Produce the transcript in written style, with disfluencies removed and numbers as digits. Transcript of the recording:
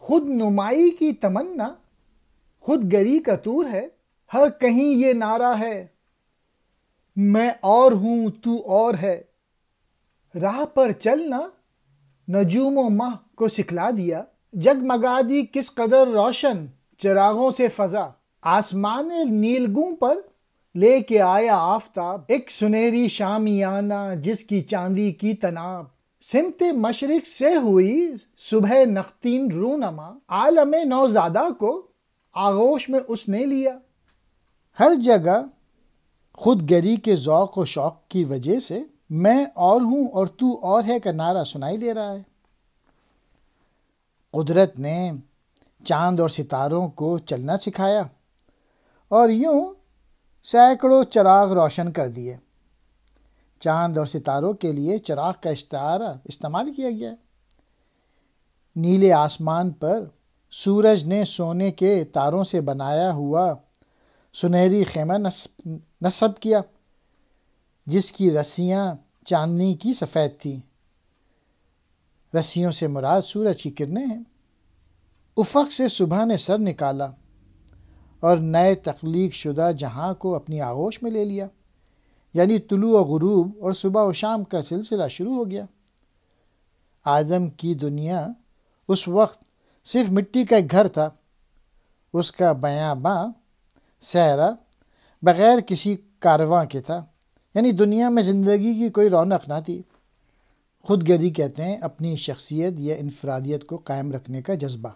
خود نمائی کی تمنا خود گری کا طور ہے، ہر کہیں یہ نعرہ ہے، میں اور ہوں تو اور ہے۔ راہ پر چلنا نجوم و ماہ کو سکھلا دیا، جگمگا دی کس قدر روشن چراغوں سے فضا۔ آسمان نیلگوں پر لے کے آیا آفتاب، ایک سنہری شامیانہ جس کی چاندی کی تناب۔ سمت مشرق سے ہوئی صبح نختین رونما، عالم نوزادہ کو آغوش میں اس نے لیا۔ ہر جگہ خود گری کے ذوق و شوق کی وجہ سے میں اور ہوں اور تو اور ہے کا نعرہ سنائی دے رہا ہے۔ قدرت نے چاند اور ستاروں کو چلنا سکھایا اور یوں سینکڑوں چراغ روشن کر دیے۔ چاند اور ستاروں کے لیے چراغ کا استعارہ استعمال کیا گیا ہے۔ نیلے آسمان پر سورج نے سونے کے تاروں سے بنایا ہوا سنہری خیمہ نصب کیا، جس کی رسیاں چاندنی کی سفید تھیں۔ رسیوں سے مراد سورج کی کرنیں ہیں۔ افق سے صبح نے سر نکالا اور نئے تخلیق شدہ جہاں کو اپنی آغوش میں لے لیا، یعنی طلوع و غروب اور صبح و شام کا سلسلہ شروع ہو گیا۔ آدم کی دنیا اس وقت صرف مٹی کا ایک گھر تھا، اس کا بیاباں صحرا بغیر کسی کارواں کے تھا، یعنی دنیا میں زندگی کی کوئی رونق نہ تھی۔ خود گری کہتے ہیں اپنی شخصیت یا انفرادیت کو قائم رکھنے کا جذبہ۔